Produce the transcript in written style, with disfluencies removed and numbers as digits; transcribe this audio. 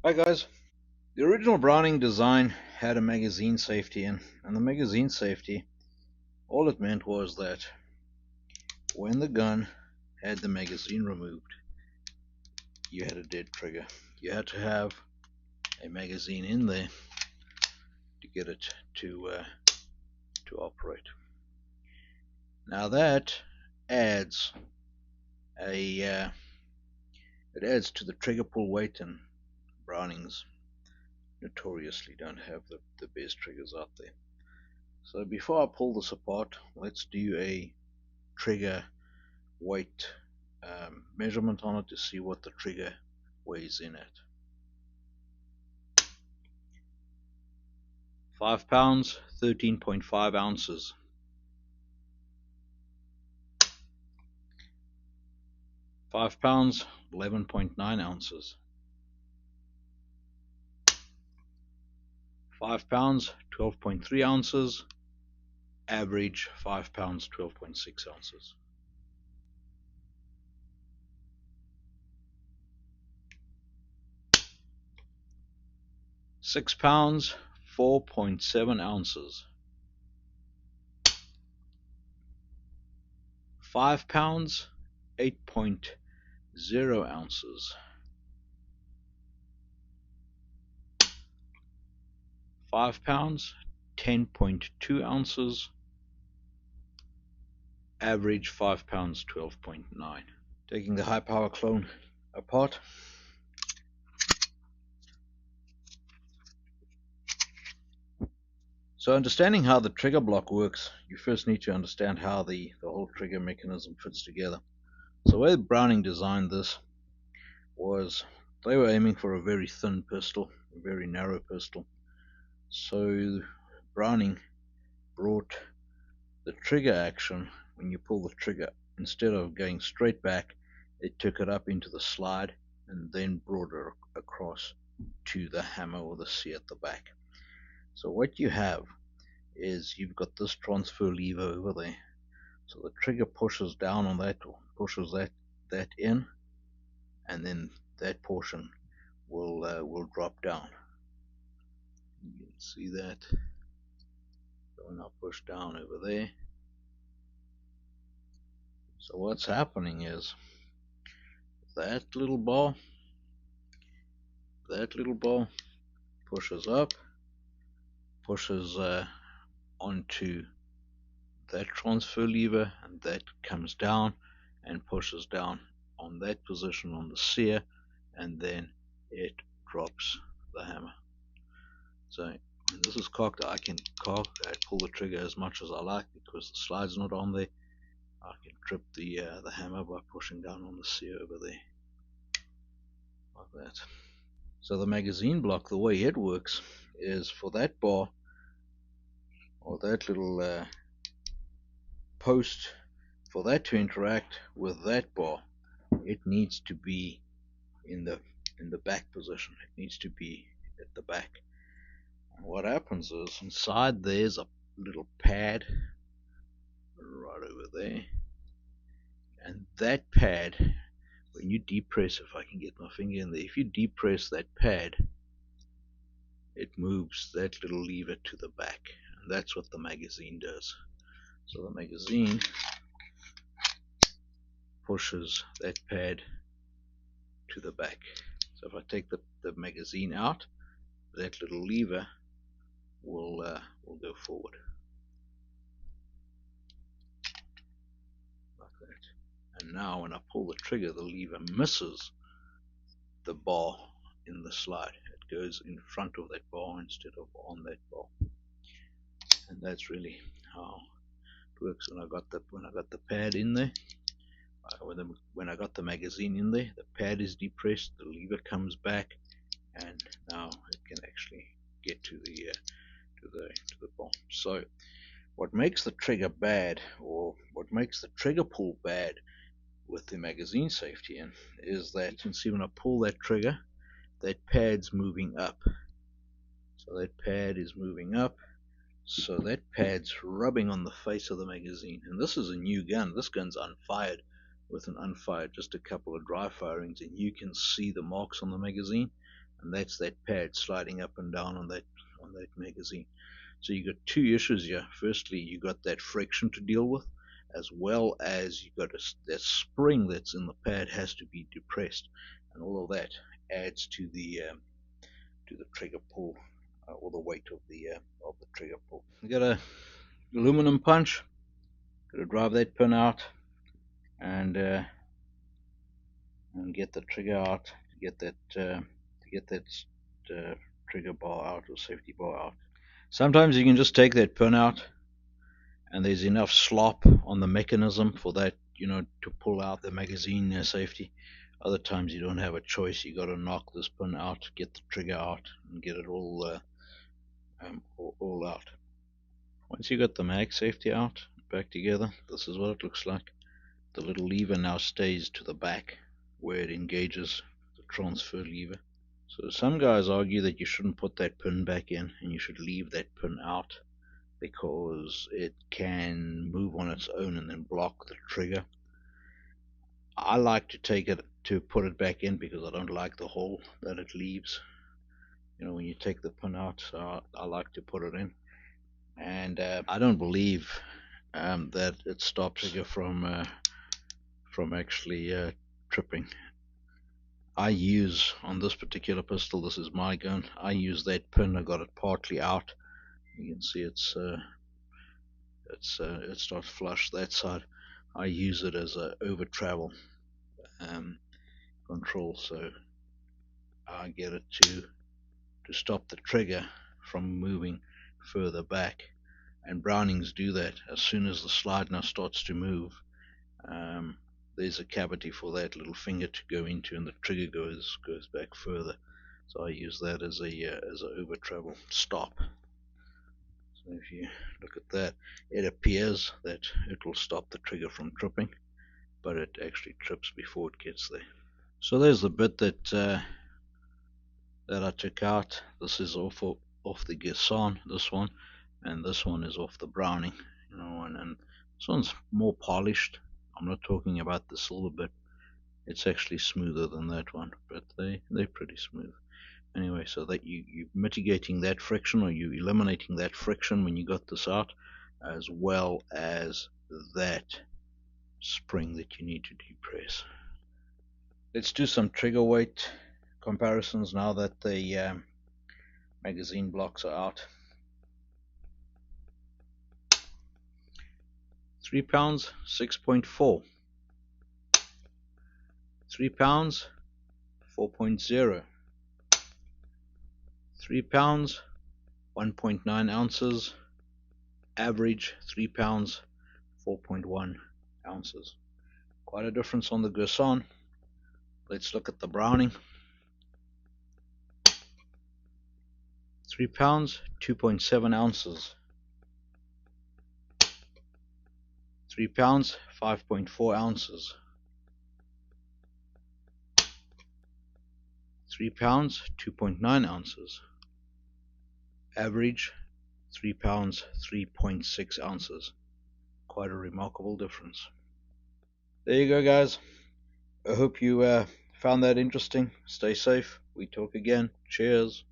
Hi guys. The original Browning design had a magazine safety in, and the magazine safety, all it meant was that when the gun had the magazine removed, you had a dead trigger. You had to have a magazine in there to get it to operate. Now that adds a it adds to the trigger pull weight, and Brownings notoriously don't have the best triggers out there. So before I pull this apart, let's do a trigger weight measurement on it to see what the trigger weighs in at. 5 pounds, 13.5 ounces. 5 pounds, 11.9 ounces. 5 pounds, 12.3 ounces. Average 5 pounds, 12.6 ounces. 6 pounds, 4.7 ounces. 5 pounds, 8.0 ounces. 5 pounds, 10.2 ounces. Average 5 pounds, 12.9. Taking the high power clone apart. So understanding how the trigger block works, you first need to understand how the whole trigger mechanism fits together. So the way Browning designed this was they were aiming for a very thin pistol, a very narrow pistol. So Browning brought the trigger action, when you pull the trigger, instead of going straight back, it took it up into the slide and then brought it across to the hammer or the C at the back. So what you have is you've got this transfer lever over there. So the trigger pushes down on that, or pushes that in, and then that portion will drop down. You can see that. So when I push down over there, so what's happening is that little ball pushes up, pushes onto that transfer lever, and that comes down and pushes down on that position on the sear, and then it drops the hammer. So when this is cocked, I can pull the trigger as much as I like because the slide's not on there. I can trip the hammer by pushing down on the sear over there, like that. So the magazine block, the way it works is for that bar, or that little post, for that to interact with that bar, it needs to be in the back position. It needs to be at the back. And what happens is inside there's a little pad right over there, and that pad, when you depress, if I can get my finger in there, if you depress that pad, it moves that little lever to the back, and that's what the magazine does. So the magazine pushes that pad to the back. So if I take the magazine out, that little lever will go forward like that. And now when I pull the trigger, the lever misses the bar in the slide. It goes in front of that bar instead of on that bar. And that's really how it works. When I got the pad in there, when I got the magazine in there, the pad is depressed, the lever comes back, and now it can actually get to the bar. So what makes the trigger bad, or what makes the trigger pull bad with the magazine safety in, is that you can see when I pull that trigger, that pad's moving up. So that pad is moving up. So that pad's rubbing on the face of the magazine. And this is a new gun. This gun's unfired, with an unfired, just a couple of dry firings, and you can see the marks on the magazine. and that's that pad sliding up and down on that magazine. So you got two issues here. Firstly, you got that friction to deal with, as well as you got that spring that's in the pad has to be depressed, and all of that adds to the trigger pull, or the weight of the trigger pull. You got a aluminum punch. Got to drive that pin out and get the trigger out to get that trigger bar out, or safety bar out. Sometimes you can just take that pin out and there's enough slop on the mechanism for that, to pull out the magazine safety. Other times you don't have a choice. You got to knock this pin out, get the trigger out, and get it all out. Once you got the mag safety out, back together, this is what it looks like. The little lever now stays to the back where it engages the transfer lever. So some guys argue that you shouldn't put that pin back in and you should leave that pin out, because it can move on its own and then block the trigger. I like to put it back in because I don't like the hole that it leaves, when you take the pin out. So I like to put it in, and I don't believe that it stops trigger from actually tripping. I use, on this particular pistol, this is my gun, I use that pin. I got it partly out. You can see it's not flush that side. I use it as a over travel control, so I get it to stop the trigger from moving further back. And Brownings do that. As soon as the slide now starts to move, there's a cavity for that little finger to go into, and the trigger goes back further. So I use that as a over travel stop. So if you look at that, it appears that it will stop the trigger from tripping, but it actually trips before it gets there. So there's the bit that I took out. This is off the Girsan, this one, and this one is off the Browning, and this one's more polished. I'm not talking about the silver bit. It's actually smoother than that one, but they're pretty smooth. Anyway, so that you're mitigating that friction, or you eliminating that friction when you got this out, as well as that spring that you need to depress. Let's do some trigger weight comparisons now that the magazine blocks are out. 3 pounds, 6.4. 3 pounds, 4.0. 3 pounds, 1.9 ounces. Average 3 pounds, 4.1 ounces. Quite a difference on the Girsan. Let's look at the Browning. 3 pounds, 2.7 ounces. 3 pounds, 5.4 ounces. 3 pounds, 2.9 ounces. Average 3 pounds, 3.6 ounces. Quite a remarkable difference. There you go, guys. I hope you found that interesting. Stay safe. We talk again. Cheers.